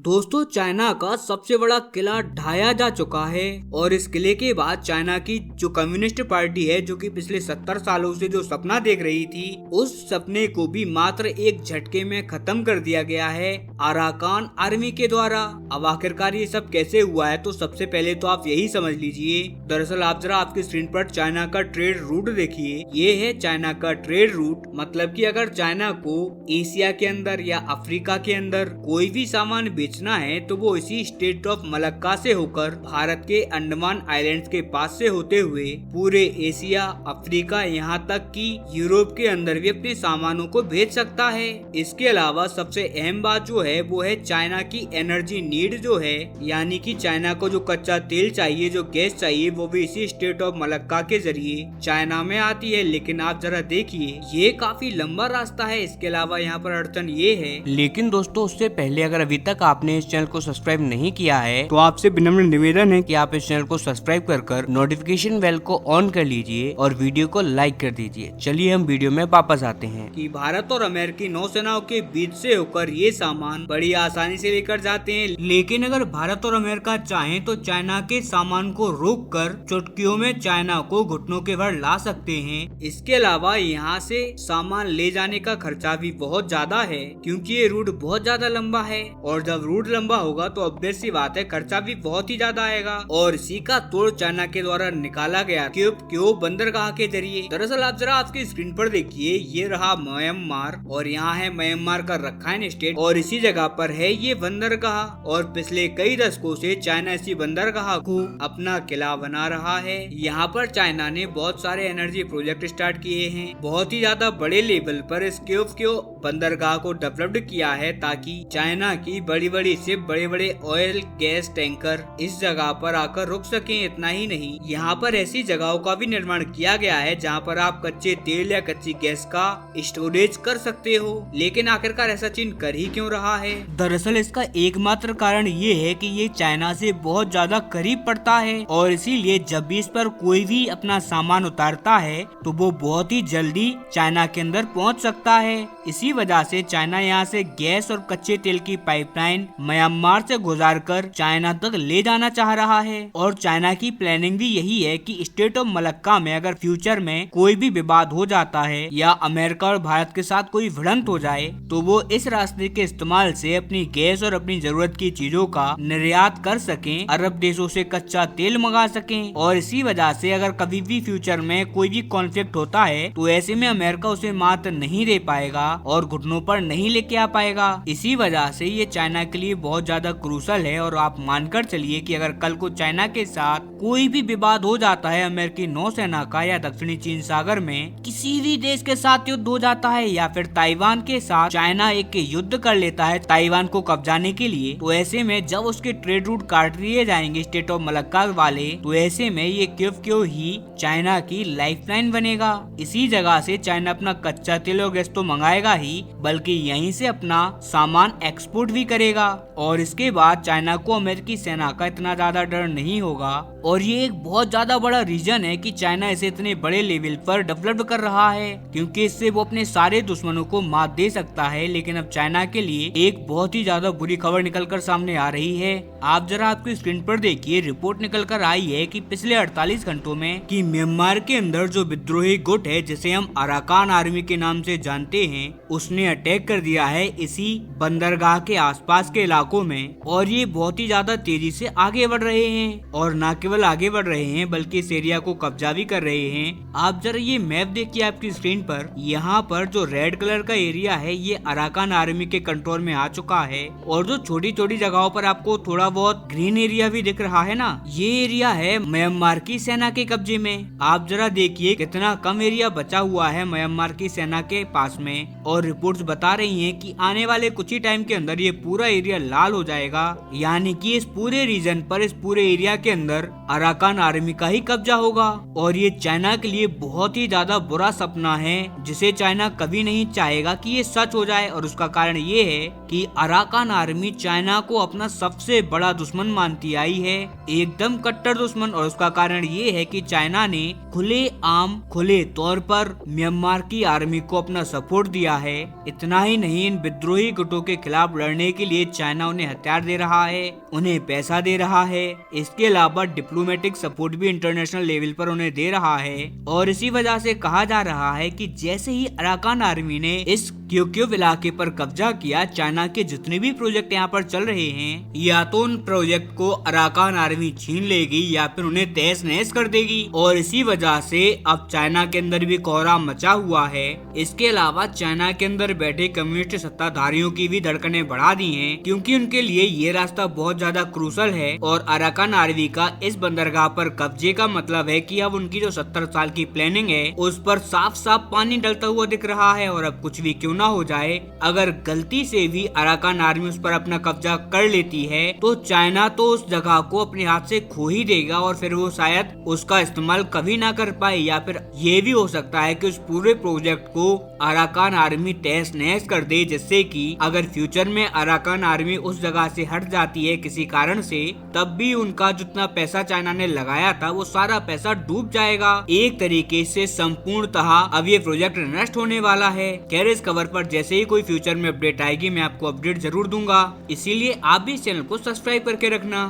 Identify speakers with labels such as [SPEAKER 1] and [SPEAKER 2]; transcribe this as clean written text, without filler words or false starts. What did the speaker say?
[SPEAKER 1] दोस्तों, चाइना का सबसे बड़ा किला ढाया जा चुका है और इस किले के बाद चाइना की जो कम्युनिस्ट पार्टी है, जो कि पिछले 70 सालों से जो सपना देख रही थी, उस सपने को भी मात्र एक झटके में खत्म कर दिया गया है अराकान आर्मी के द्वारा। अब आखिरकार ये सब कैसे हुआ है, तो सबसे पहले तो आप यही समझ लीजिए। दरअसल आप जरा आपकी स्क्रीन पर चाइना का ट्रेड रूट देखिए। ये है चाइना का ट्रेड रूट। मतलब कि अगर चाइना को एशिया के अंदर या अफ्रीका के अंदर कोई भी सामान बेचना है तो वो इसी स्टेट ऑफ मलक्का से होकर भारत के अंडमान आइलैंड्स के पास से होते हुए पूरे एशिया, अफ्रीका, यहाँ तक कि यूरोप के अंदर भी अपने सामानों को भेज सकता है। इसके अलावा सबसे अहम बात जो है वो है चाइना की एनर्जी नीड जो है, यानी कि चाइना को जो कच्चा तेल चाहिए, जो गैस चाहिए, वो भी इसी स्टेट ऑफ मलक्का के जरिए चाइना में आती है। लेकिन आप जरा देखिए, ये काफी लंबा रास्ता है। इसके अलावा यहाँ पर अड़चन ये है।
[SPEAKER 2] लेकिन दोस्तों, उससे पहले अगर अभी तक आपने इस चैनल को सब्सक्राइब नहीं किया है
[SPEAKER 1] तो आपसे विनम्र निवेदन है
[SPEAKER 2] कि आप इस चैनल को सब्सक्राइब कर नोटिफिकेशन बेल को ऑन कर लीजिए और वीडियो को लाइक कर दीजिए। चलिए हम वीडियो में वापस आते हैं
[SPEAKER 1] कि भारत और अमेरिकी नौसेनाओं के बीच से होकर ये सामान बड़ी आसानी से लेकर जाते हैं। लेकिन अगर भारत और अमेरिका चाहें तो चाइना के सामान को रोककर चुटकियों में चाइना को घुटनों के भर ला सकते हैं। इसके अलावा यहाँ से सामान ले जाने का खर्चा भी बहुत ज्यादा है, क्योंकि ये रूट बहुत ज्यादा लंबा है और जब रूट लंबा होगा तो ऑब्वियस सी बात है, खर्चा भी बहुत ही ज्यादा आएगा। और इसी का तोड़ चाइना के द्वारा निकाला गया क्यों बंदरगाह के जरिए। दरअसल आप जरा आपकी स्क्रीन पर देखिए, ये रहा म्यांमार और यहाँ है म्यांमार का रखाइन स्टेट और इसी जगह पर है ये बंदरगाह। और पिछले कई दशकों से चाइना इसी बंदरगाह को अपना किला बना रहा है। यहाँ पर चाइना ने बहुत सारे एनर्जी प्रोजेक्ट स्टार्ट किए हैं, बहुत ही ज्यादा बड़े लेवल पर इस क्यों बंदरगाह को डेवलप्ड किया है, ताकि चाइना की बड़ी बड़ी शिप, बड़े बड़े ऑयल गैस टैंकर इस जगह पर आकर रुक सकें। इतना ही नहीं, यहाँ पर ऐसी जगहों का भी निर्माण किया गया है जहाँ पर आप कच्चे तेल या कच्ची गैस का स्टोरेज कर सकते हो। लेकिन आखिरकार ऐसा चीन कर ही क्यों रहा है?
[SPEAKER 2] दरअसल इसका एकमात्र कारण ये है कि ये चाइना से बहुत ज्यादा करीब पड़ता है और इसीलिए जब भी इस पर कोई भी अपना सामान उतारता है तो वो बहुत ही जल्दी चाइना के अंदर पहुंच सकता है। इसी वजह से चाइना यहाँ से गैस और कच्चे तेल की पाइपलाइन म्यांमार से गुजारकर चाइना तक ले जाना चाह रहा है। और चाइना की प्लानिंग भी यही है कि स्टेट ऑफ मलक्का में अगर फ्यूचर में कोई भी विवाद हो जाता है या अमेरिका और भारत के साथ कोई भिड़ंत हो जाए तो वो इस रास्ते के इस्तेमाल से अपनी गैस और अपनी जरूरत की चीजों का निर्यात कर सकें, अरब देशों से कच्चा तेल मंगा सकें। और इसी वजह से अगर कभी भी फ्यूचर में कोई भी कॉन्फ्लिक्ट होता है तो ऐसे में अमेरिका उसे मात नहीं दे पाएगा और घुटनों पर नहीं लेके आ पाएगा। इसी वजह से ये चाइना के लिए बहुत ज्यादा क्रूशल है। और आप मानकर चलिए कि अगर कल को चाइना के साथ कोई भी विवाद हो जाता है, अमेरिकी नौसेना का या दक्षिणी चीन सागर में किसी भी देश के साथ युद्ध हो जाता है या फिर ताइवान के साथ चाइना एक युद्ध कर लेता है ताइवान को कब्जाने के लिए, तो ऐसे में जब उसके ट्रेड रूट काट दिए जाएंगे स्टेट ऑफ मलक्का वाले, तो ऐसे में ये क्यों ही चाइना की लाइफलाइन बनेगा। इसी जगह से चाइना अपना कच्चा तेल और गैस तो मंगाएगा ही, बल्कि यहीं से अपना सामान एक्सपोर्ट भी करेगा। और इसके बाद चाइना को अमेरिकी सेना का इतना ज्यादा डर नहीं होगा। और ये एक बहुत ज्यादा बड़ा रीजन है कि चाइना इसे इतने बड़े लेवल पर डेवलप कर रहा है, क्योंकि इससे वो अपने सारे दुश्मनों को मात दे सकता है। लेकिन अब चाइना के लिए एक बहुत ही ज्यादा बुरी खबर निकलकर सामने आ रही है। आप जरा आपकी स्क्रीन पर देखिए, रिपोर्ट निकल कर आई है कि पिछले 48 घंटों में कि म्यांमार के अंदर जो विद्रोही गुट है, जिसे हम अराकान आर्मी के नाम से जानते हैं, उसने अटैक कर दिया है इसी बंदरगाह के आसपास के इलाकों में। और ये बहुत ही ज्यादा तेजी से आगे बढ़ रहे हैं और न केवल आगे बढ़ रहे हैं बल्कि इस एरिया को कब्जा भी कर रहे हैं। आप जरा ये मैप देखिए आपकी स्क्रीन पर, यहाँ पर जो रेड कलर का एरिया है ये अराकान आर्मी के कंट्रोल में आ चुका है। और जो छोटी छोटी जगहों पर आपको थोड़ा बहुत ग्रीन एरिया भी दिख रहा है ना, ये एरिया है म्यांमार की सेना के कब्जे में। आप जरा देखिए कितना कम एरिया बचा हुआ है म्यांमार की सेना के पास में। और रिपोर्ट्स बता रही हैं कि आने वाले कुछ ही टाइम के अंदर ये पूरा एरिया लाल हो जाएगा, यानी कि इस पूरे रीजन पर, इस पूरे एरिया के अंदर अराकान आर्मी का ही कब्जा होगा। और ये चाइना के लिए बहुत ही ज्यादा बुरा सपना है, जिसे चाइना कभी नहीं चाहेगा कि ये सच हो जाए। और उसका कारण ये है कि अराकान आर्मी चाइना को अपना सबसे बड़ा दुश्मन मानती आई है, एकदम कट्टर दुश्मन। और उसका कारण ये है कि चाइना ने खुले तौर पर म्यांमार की आर्मी को अपना सपोर्ट दिया है। इतना ही नहीं, इन विद्रोही गुटों के खिलाफ लड़ने के लिए चाइना उन्हें हथियार दे रहा है, उन्हें पैसा दे रहा है। इसके अलावा डिप्लोमेटिक सपोर्ट भी इंटरनेशनल लेवल पर उन्हें दे रहा है। और इसी वजह से कहा जा रहा है कि जैसे ही अराकान आर्मी ने इस क्योक्यो इलाके पर कब्जा किया, चाइना के जितने भी प्रोजेक्ट यहाँ पर चल रहे हैं, या तो उन प्रोजेक्ट को अराकान आर्मी छीन लेगी या फिर उन्हें तहस नहस कर देगी। और इसी वजह से अब चाइना के अंदर भी कोहराम मचा हुआ है। इसके अलावा चाइना के अंदर बैठे कम्युनिस्ट सत्ताधारियों की भी धड़कनें बढ़ा दी हैं, क्योंकि उनके लिए ये रास्ता बहुत ज्यादा क्रूसल है। और अराकान आर्मी का इस बंदरगाह पर कब्जे का मतलब है कि अब उनकी जो 70 साल की प्लानिंग है उस पर साफ साफ पानी डलता हुआ दिख रहा है। और अब कुछ भी क्यों ना हो जाए, अगर गलती से भी अराकान आर्मी उस पर अपना कब्जा कर लेती है तो चाइना तो उस जगह को अपने हाथ से खो ही देगा और फिर वो शायद उसका इस्तेमाल कभी ना कर पाए। या फिर ये भी हो सकता है कि उस पूरे प्रोजेक्ट को अराकान आर्मी तहस नहस कर दे, जिससे कि अगर फ्यूचर में अराकान आर्मी उस जगह से हट जाती है किसी कारण से, तब भी उनका जितना पैसा चाइना ने लगाया था वो सारा पैसा डूब जाएगा। एक तरीके से संपूर्णतः अब ये प्रोजेक्ट नष्ट होने वाला है। खैर, इस खबर पर जैसे ही कोई फ्यूचर में अपडेट आएगी मैं आपको अपडेट जरूर दूंगा, इसीलिए आप भी इस चैनल को सब्सक्राइब करके रखना।